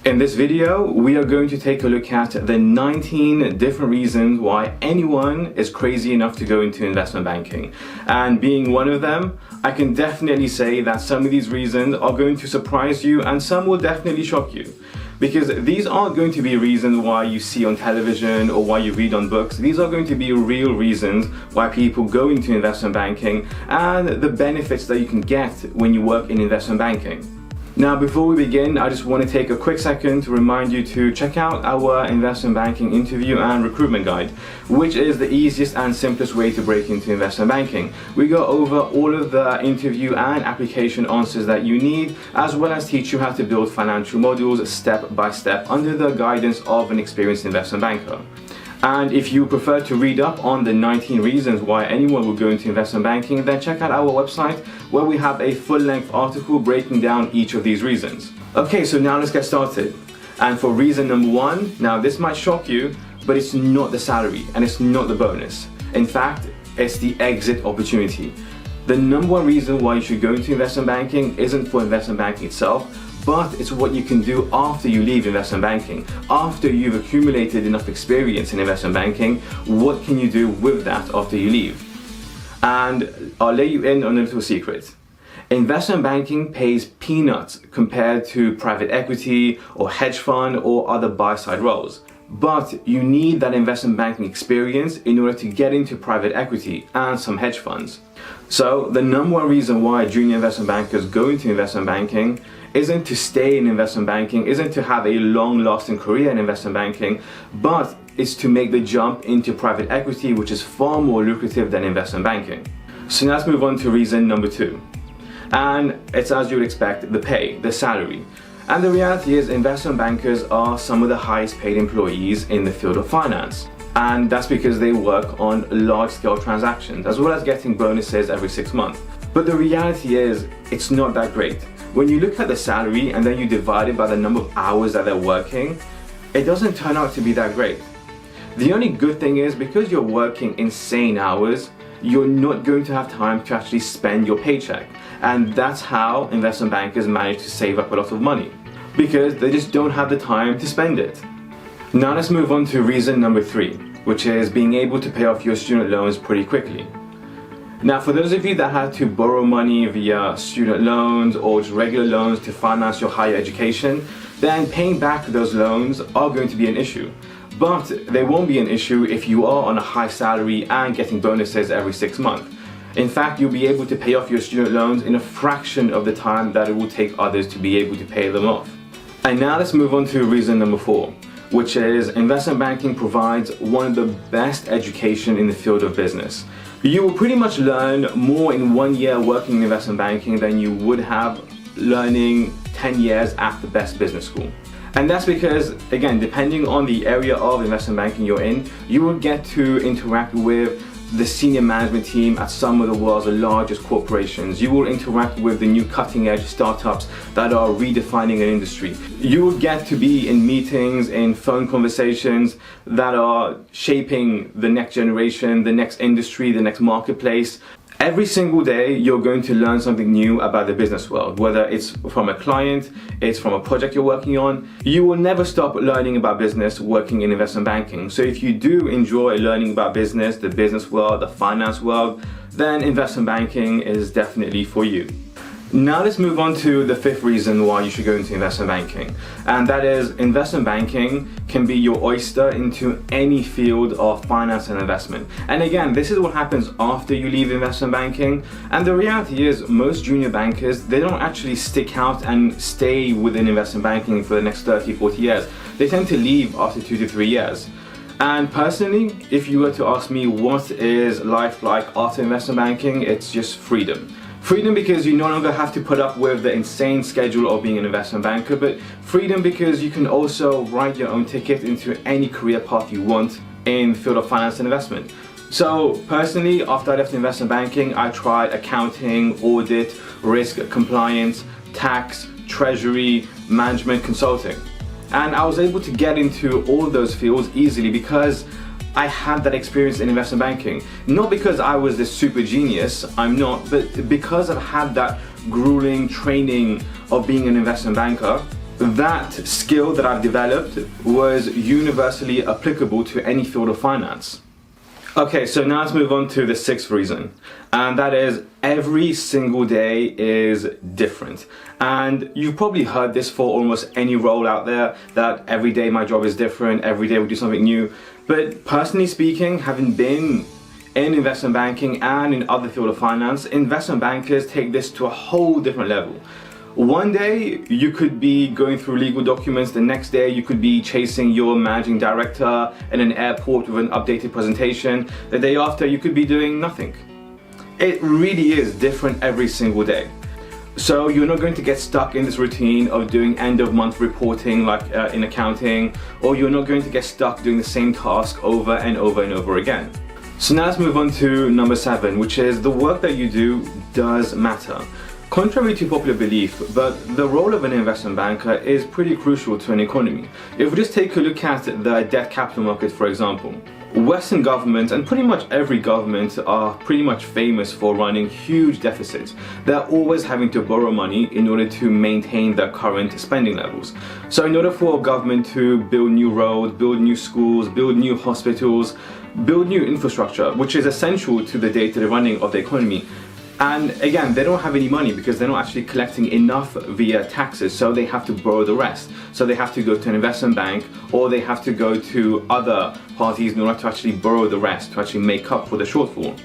In this video, we are going to take a look at the 19 different reasons why anyone is crazy enough to go into investment banking. And being one of them, I can definitely say that some of these reasons are going to surprise you and some will definitely shock you. Because these aren't going to be reasons why you see on television or why you read on books. These are going to be real reasons why people go into investment banking and the benefits that you can get when you work in investment banking. Now, before we begin, I just want to take a quick second to remind you to check out our investment banking interview and recruitment guide, which is the easiest and simplest way to break into investment banking. We go over all of the interview and application answers that you need, as well as teach you how to build financial models step by step under the guidance of an experienced investment banker. And if you prefer to read up on the 19 reasons why anyone would go into investment banking, then check out our website where we have a full-length article breaking down each of these reasons. Okay, so now let's get started. And for reason number one, now this might shock you, but it's not the salary and it's not the bonus. In fact, it's the exit opportunity. The number one reason why you should go into investment banking isn't for investment banking itself, but it's what you can do after you leave investment banking. After you've accumulated enough experience in investment banking, what can you do with that after you leave? And I'll let you in on a little secret. Investment banking pays peanuts compared to private equity or hedge fund or other buy-side roles. But you need that investment banking experience in order to get into private equity and some hedge funds. So the number one reason why junior investment bankers go into investment banking isn't to stay in investment banking, isn't to have a long-lasting career in investment banking, but it's to make the jump into private equity, which is far more lucrative than investment banking. So now let's move on to reason number two. And it's, as you would expect, the pay, the salary. And the reality is investment bankers are some of the highest paid employees in the field of finance. And that's because they work on large-scale transactions, as well as getting bonuses every 6 months. But the reality is, it's not that great. When you look at the salary and then you divide it by the number of hours that they're working, it doesn't turn out to be that great. The only good thing is, because you're working insane hours, you're not going to have time to actually spend your paycheck. And that's how investment bankers manage to save up a lot of money, because they just don't have the time to spend it. Now let's move on to reason number three, which is being able to pay off your student loans pretty quickly. Now, for those of you that had to borrow money via student loans or just regular loans to finance your higher education, then paying back those loans are going to be an issue. But they won't be an issue if you are on a high salary and getting bonuses every 6 months. In fact, you'll be able to pay off your student loans in a fraction of the time that it will take others to be able to pay them off. And now let's move on to reason number four, which is investment banking provides one of the best education in the field of business. You will pretty much learn more in 1 year working in investment banking than you would have learning 10 years at the best business school. And that's because, again, depending on the area of investment banking you're in, you will get to interact with the senior management team at some of the world's largest corporations. You will interact with the new cutting edge startups that are redefining an industry. You will get to be in meetings, in phone conversations that are shaping the next generation, the next industry, the next marketplace. Every single day you're going to learn something new about the business world, whether it's from a client, it's from a project you're working on. You will never stop learning about business working in investment banking. So if you do enjoy learning about business, the business world, the finance world, then investment banking is definitely for you. Now let's move on to the fifth reason why you should go into investment banking. And that is, investment banking can be your oyster into any field of finance and investment. And again, this is what happens after you leave investment banking. And the reality is, most junior bankers, they don't actually stick out and stay within investment banking for the next 30, 40 years. They tend to leave after 2 to 3 years. And personally, if you were to ask me what is life like after investment banking, it's just freedom. Freedom because you no longer have to put up with the insane schedule of being an investment banker, but freedom because you can also write your own ticket into any career path you want in the field of finance and investment. So personally, after I left investment banking, I tried accounting, audit, risk, compliance, tax, treasury, management, consulting. And I was able to get into all of those fields easily because I had that experience in investment banking. Not because I was this super genius, I'm not, but because I've had that grueling training of being an investment banker. that skill that I've developed was universally applicable to any field of finance. Okay, so now let's move on to the sixth reason, and that is every single day is different. And you've probably heard this for almost any role out there, that every day my job is different, every day we do something new. But personally speaking, having been in investment banking and in other field of finance, investment bankers take this to a whole different level. One day you could be going through legal documents, the next day you could be chasing your managing director in an airport with an updated presentation, the day after you could be doing nothing. It really is different every single day. So you're not going to get stuck in this routine of doing end of month reporting like in accounting, or you're not going to get stuck doing the same task over and over and over again. So now let's move on to number 7, which is the work that you do does matter. Contrary to popular belief, but the role of an investment banker is pretty crucial to an economy. If we just take a look at the debt capital market, for example, Western governments and pretty much every government are pretty much famous for running huge deficits. They're always having to borrow money in order to maintain their current spending levels. So in order for a government to build new roads, build new schools, build new hospitals, build new infrastructure, which is essential to the day-to-day running of the economy. And again, they don't have any money because they're not actually collecting enough via taxes, so they have to borrow the rest. So they have to go to an investment bank, or they have to go to other parties in order to actually borrow the rest, to actually make up for the shortfall.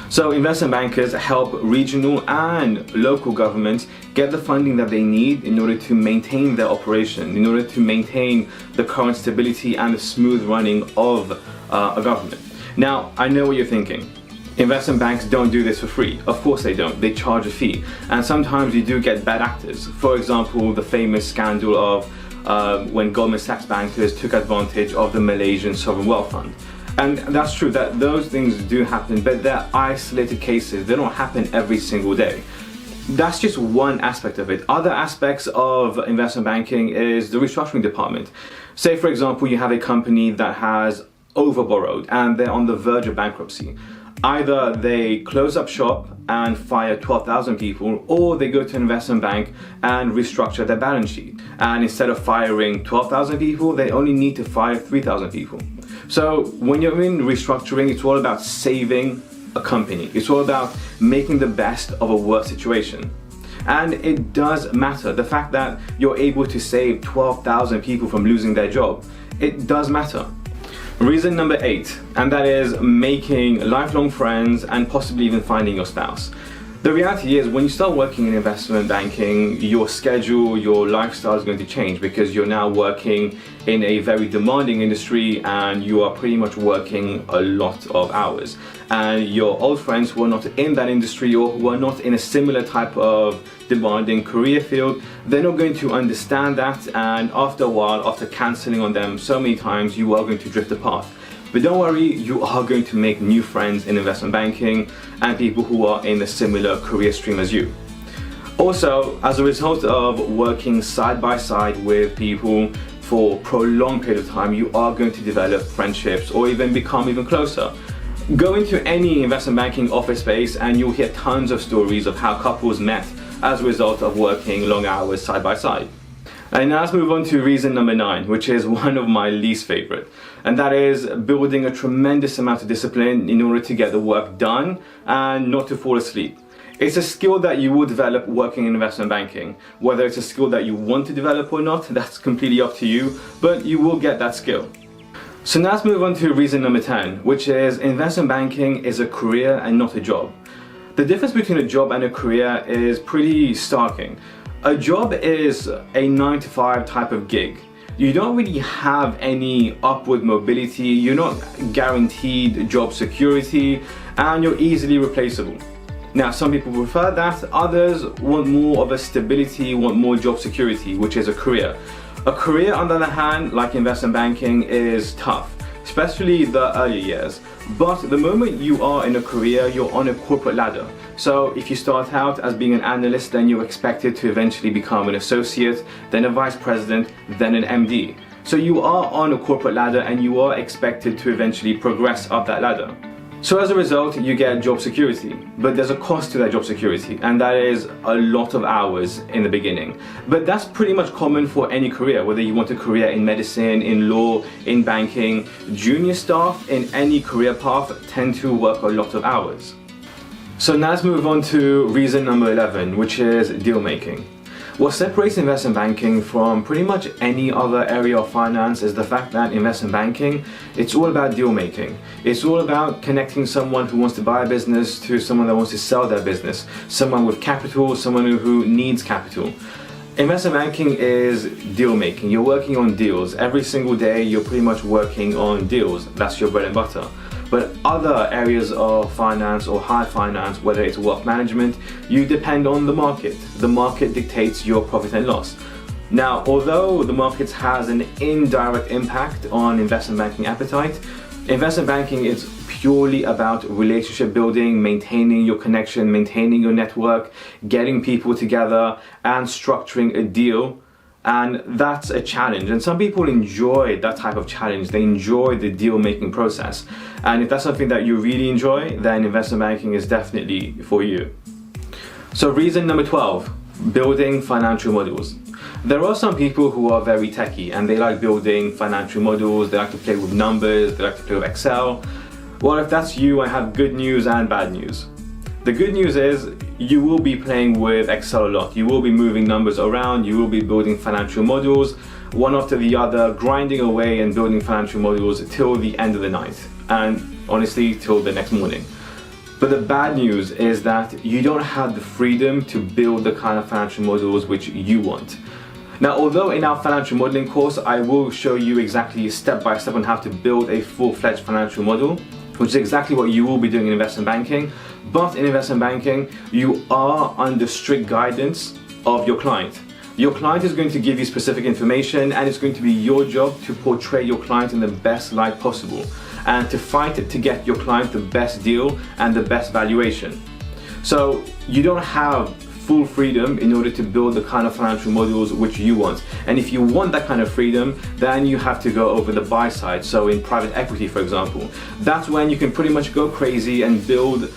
So investment bankers help regional and local governments get the funding that they need in order to maintain their operation, in order to maintain the current stability and the smooth running of a government. Now, I know what you're thinking. Investment banks don't do this for free. Of course they don't. They charge a fee. And sometimes you do get bad actors. For example, the famous scandal of when Goldman Sachs bankers took advantage of the Malaysian Sovereign Wealth Fund. And that's true that those things do happen, but they're isolated cases. They don't happen every single day. That's just one aspect of it. Other aspects of investment banking is the restructuring department. Say, for example, you have a company that has overborrowed and they're on the verge of bankruptcy. Either they close up shop and fire 12,000 people, or they go to an investment bank and restructure their balance sheet. And instead of firing 12,000 people, they only need to fire 3,000 people. So when you're in restructuring, it's all about saving a company. It's all about making the best of a worse situation. And it does matter. The fact that you're able to save 12,000 people from losing their job, it does matter. Reason number 8, and that is making lifelong friends and possibly even finding your spouse. The reality is when you start working in investment banking, your schedule, your lifestyle is going to change because you're now working in a very demanding industry and you are pretty much working a lot of hours. And your old friends who are not in that industry or who are not in a similar type of demanding career field, they're not going to understand that, and after a while, after cancelling on them so many times, you are going to drift apart. But don't worry, you are going to make new friends in investment banking and people who are in a similar career stream as you. Also, as a result of working side by side with people for a prolonged period of time, you are going to develop friendships or even become even closer. Go into any investment banking office space and you'll hear tons of stories of how couples met as a result of working long hours side by side. And now let's move on to reason number 9, which is one of my least favorite. And that is building a tremendous amount of discipline in order to get the work done and not to fall asleep. It's a skill that you will develop working in investment banking. Whether it's a skill that you want to develop or not, that's completely up to you, but you will get that skill. So now let's move on to reason number 10, which is investment banking is a career and not a job. The difference between a job and a career is pretty starking. A job is a 9-to-5 type of gig. You don't really have any upward mobility, you're not guaranteed job security, and you're easily replaceable. Now, some people prefer that, others want more of a stability, want more job security, which is a career. A career, on the other hand, like investment banking, is tough, especially the early years. But the moment you are in a career, you're on a corporate ladder. So if you start out as being an analyst, then you're expected to eventually become an associate, then a vice president, then an MD. So you are on a corporate ladder and you are expected to eventually progress up that ladder. So as a result, you get job security, but there's a cost to that job security, and that is a lot of hours in the beginning. But that's pretty much common for any career, whether you want a career in medicine, in law, in banking. Junior staff in any career path tend to work a lot of hours. So now let's move on to reason number 11, which is deal making. What separates investment banking from pretty much any other area of finance is the fact that investment banking, it's all about deal making. It's all about connecting someone who wants to buy a business to someone that wants to sell their business, someone with capital, someone who needs capital. Investment banking is deal making. You're working on deals. Every single day you're pretty much working on deals. That's your bread and butter. But other areas of finance or high finance, whether it's wealth management, you depend on the market. The market dictates your profit and loss. Now, although the market has an indirect impact on investment banking appetite, investment banking is purely about relationship building, maintaining your connection, maintaining your network, getting people together and structuring a deal. And that's a challenge, and some people enjoy that type of challenge. They enjoy the deal making process, and if that's something that you really enjoy, then investment banking is definitely for you. So reason number 12, building financial models. There are some people who are very techy and they like building financial models, they like to play with numbers, they like to play with Excel. Well, if that's you, I have good news and bad news. The good news is you will be playing with Excel a lot. You will be moving numbers around, you will be building financial models, one after the other, grinding away and building financial models till the end of the night, and honestly, till the next morning. But the bad news is that you don't have the freedom to build the kind of financial models which you want. Now, although in our financial modeling course, I will show you exactly step by step on how to build a full-fledged financial model, which is exactly what you will be doing in investment banking. But in investment banking, you are under strict guidance of your client. Your client is going to give you specific information, and it's going to be your job to portray your client in the best light possible and to fight to get your client the best deal and the best valuation. So you don't have full freedom in order to build the kind of financial models which you want. And if you want that kind of freedom, then you have to go over the buy side. So in private equity, for example, that's when you can pretty much go crazy and build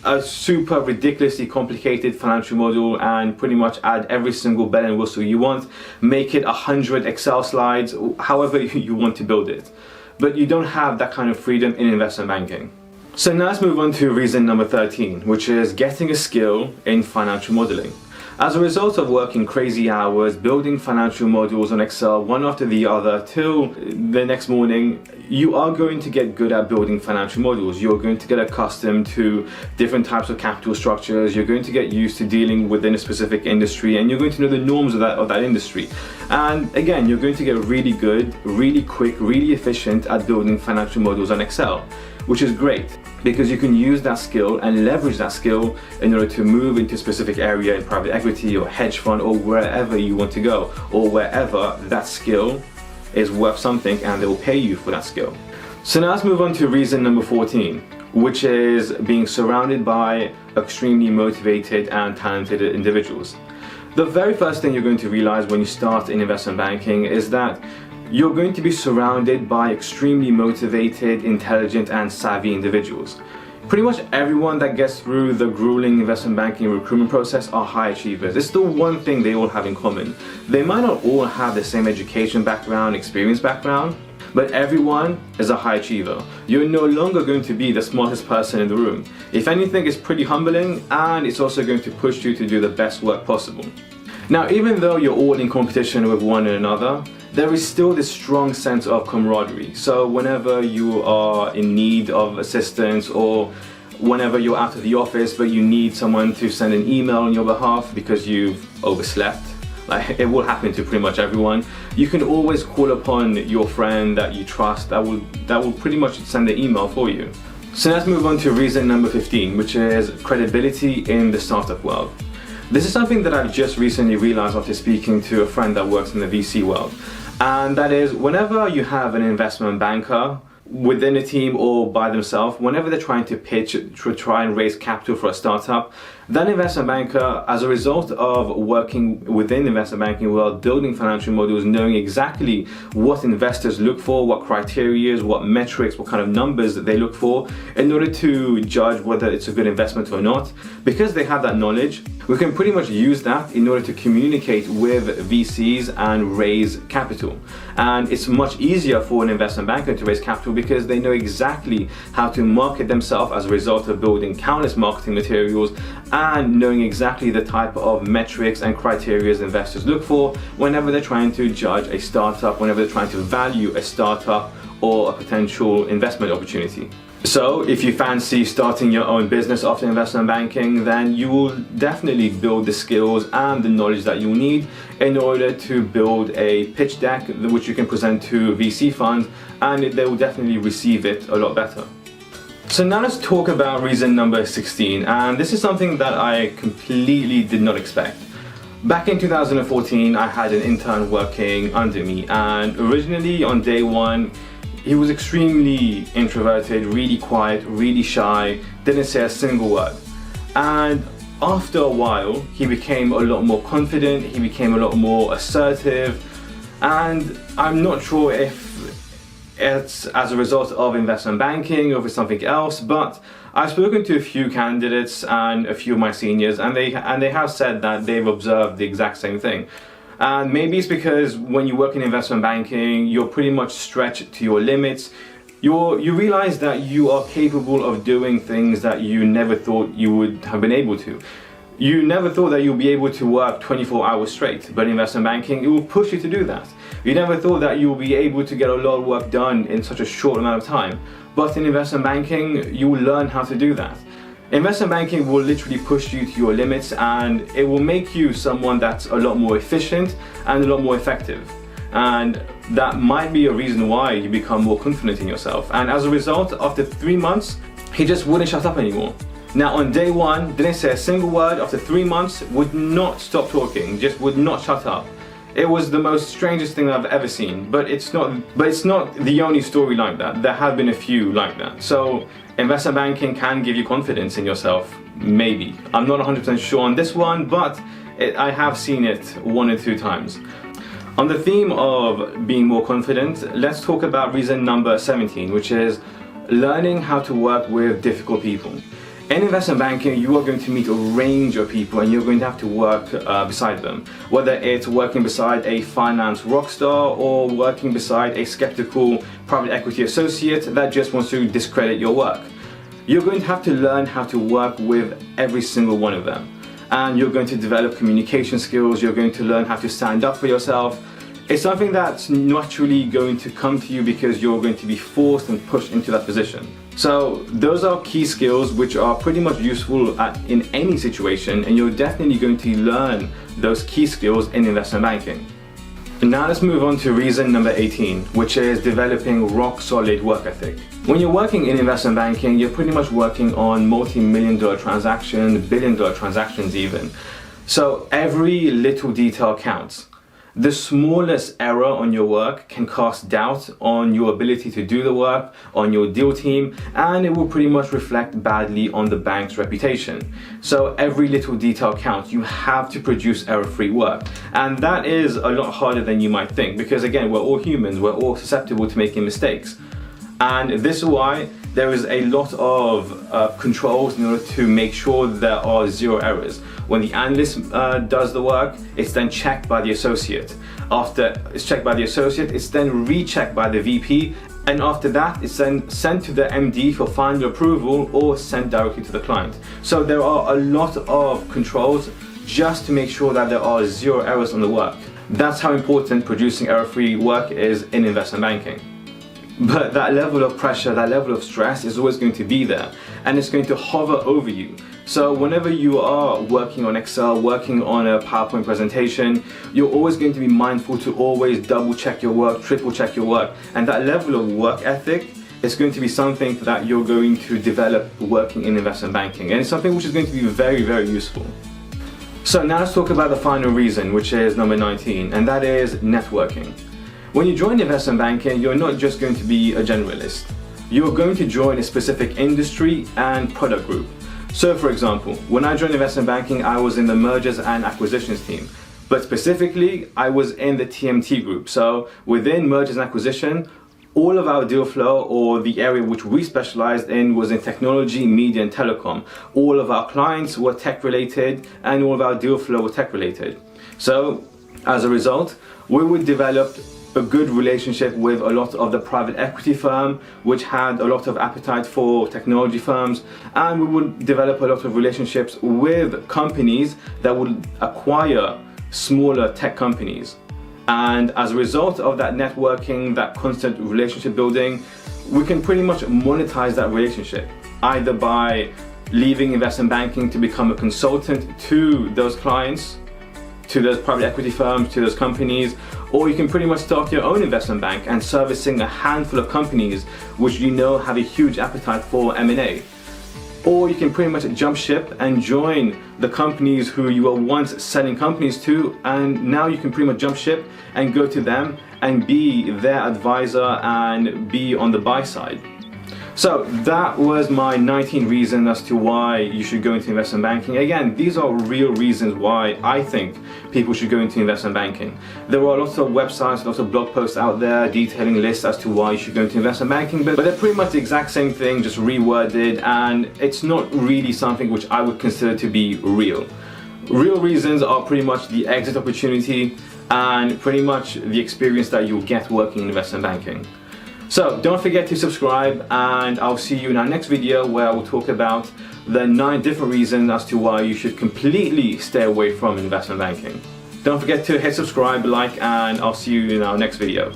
a super ridiculously complicated financial model and pretty much add every single bell and whistle you want, make it 100 Excel slides, however you want to build it. But you don't have that kind of freedom in investment banking. So now let's move on to reason number 13, which is getting a skill in financial modeling. As a result of working crazy hours, building financial models on Excel one after the other till the next morning, you are going to get good at building financial models. You're going to get accustomed to different types of capital structures. You're going to get used to dealing within a specific industry, and you're going to know the norms of that industry. And again, you're going to get really good, really quick, really efficient at building financial models on Excel, which is great because you can use that skill and leverage that skill in order to move into a specific area in private equity or hedge fund or wherever you want to go, or wherever that skill is worth something and they will pay you for that skill. So now let's move on to reason number 14, which is being surrounded by extremely motivated and talented individuals. The very first thing you're going to realize when you start in investment banking is that you're going to be surrounded by extremely motivated, intelligent and savvy individuals. Pretty much everyone that gets through the grueling investment banking recruitment process are high achievers. It's the one thing they all have in common. They might not all have the same education background, experience background, but everyone is a high achiever. You're no longer going to be the smartest person in the room. If anything, it's pretty humbling, and it's also going to push you to do the best work possible. Now, even though you're all in competition with one another, there is still this strong sense of camaraderie. So whenever you are in need of assistance, or whenever you're out of the office but you need someone to send an email on your behalf because you've overslept, like it will happen to pretty much everyone, you can always call upon your friend that you trust that will pretty much send the email for you. So let's move on to reason number 15, which is credibility in the startup world. This is something that I've just recently realized after speaking to a friend that works in the VC world. And that is, whenever you have an investment banker within a team or by themselves, whenever they're trying to pitch, to try and raise capital for a startup, That investment banker, as a result of working within investment banking, while building financial models, knowing exactly what investors look for, what criteria, what metrics, what kind of numbers that they look for in order to judge whether it's a good investment or not. Because they have that knowledge, we can pretty much use that in order to communicate with VCs and raise capital. And it's much easier for an investment banker to raise capital because they know exactly how to market themselves as a result of building countless marketing materials and knowing exactly the type of metrics and criteria investors look for whenever they're trying to judge a startup, whenever they're trying to value a startup or a potential investment opportunity. So if you fancy starting your own business after investment banking, then you will definitely build the skills and the knowledge that you need in order to build a pitch deck which you can present to VC funds, and they will definitely receive it a lot better. So now let's talk about reason number 16, and this is something that I completely did not expect. Back in 2014, I had an intern working under me, and originally on day one, he was extremely introverted, really quiet, really shy, didn't say a single word. And after a while, he became a lot more confident, he became a lot more assertive, and I'm not sure if it's as a result of investment banking or for something else, but I've spoken to a few candidates and a few of my seniors, and they have said that they've observed the exact same thing. And maybe it's because when you work in investment banking, you're pretty much stretched to your limits. You realize that you are capable of doing things that you never thought you would have been able to. You never thought that you'll be able to work 24 hours straight, but in investment banking, it will push you to do that. You never thought that you'll be able to get a lot of work done in such a short amount of time, but in investment banking, you will learn how to do that. Investment banking will literally push you to your limits, and it will make you someone that's a lot more efficient and a lot more effective. And that might be a reason why you become more confident in yourself. And as a result, after 3 months, he just wouldn't shut up anymore. Now on day one, didn't say a single word. After 3 months, would not stop talking, just would not shut up. It was the most strangest thing I've ever seen, but it's not the only story like that. There have been a few like that. So investment banking can give you confidence in yourself, maybe. I'm not 100% sure on this one, but I have seen it 1 or 2 times. On the theme of being more confident, let's talk about reason number 17, which is learning how to work with difficult people. In investment banking, you are going to meet a range of people and you're going to have to work beside them. Whether it's working beside a finance rock star or working beside a skeptical private equity associate that just wants to discredit your work. You're going to have to learn how to work with every single one of them. And you're going to develop communication skills, you're going to learn how to stand up for yourself. It's something that's naturally going to come to you because you're going to be forced and pushed into that position. So those are key skills which are pretty much useful in any situation, and you're definitely going to learn those key skills in investment banking. And now let's move on to reason number 18, which is developing rock solid work ethic. When you're working in investment banking, you're pretty much working on multi-million-dollar transactions, billion-dollar transactions even. So every little detail counts. The smallest error on your work can cast doubt on your ability to do the work, on your deal team, and it will pretty much reflect badly on the bank's reputation. So every little detail counts. You have to produce error-free work. And that is a lot harder than you might think because again, we're all humans, we're all susceptible to making mistakes. And this is why there is a lot of controls in order to make sure there are 0 errors. When the analyst does the work, it's then checked by the associate. After it's checked by the associate, it's then rechecked by the VP, and after that, it's then sent to the MD for final approval or sent directly to the client. So there are a lot of controls just to make sure that there are 0 errors on the work. That's how important producing error-free work is in investment banking. But that level of pressure, that level of stress is always going to be there, and it's going to hover over you. So whenever you are working on Excel, working on a PowerPoint presentation, you're always going to be mindful to always double check your work, triple check your work. And that level of work ethic is going to be something that you're going to develop working in investment banking. And it's something which is going to be very, very useful. So now let's talk about the final reason, which is number 19, and that is networking. When you join investment banking, you're not just going to be a generalist. You're going to join a specific industry and product group. So for example, when I joined investment banking, I was in the mergers and acquisitions team. But specifically, I was in the TMT group. So within mergers and acquisition, all of our deal flow, or the area which we specialized in, was in technology, media, and telecom. All of our clients were tech related, and all of our deal flow were tech related. So as a result, we would develop a good relationship with a lot of the private equity firm, which had a lot of appetite for technology firms, and we would develop a lot of relationships with companies that would acquire smaller tech companies. And as a result of that networking, that constant relationship building, we can pretty much monetize that relationship, either by leaving investment banking to become a consultant to those clients, to those private equity firms, to those companies, or you can pretty much start your own investment bank and servicing a handful of companies which you know have a huge appetite for M&A. Or you can pretty much jump ship and join the companies who you were once selling companies to, and now you can pretty much jump ship and go to them and be their advisor and be on the buy side. So that was my 19 reasons as to why you should go into investment banking. Again, these are real reasons why I think people should go into investment banking. There are lots of websites, lots of blog posts out there detailing lists as to why you should go into investment banking, but they're pretty much the exact same thing, just reworded, and it's not really something which I would consider to be real. Real reasons are pretty much the exit opportunity and pretty much the experience that you'll get working in investment banking. So don't forget to subscribe, and I'll see you in our next video where I will talk about the 9 different reasons as to why you should completely stay away from investment banking. Don't forget to hit subscribe, like, and I'll see you in our next video.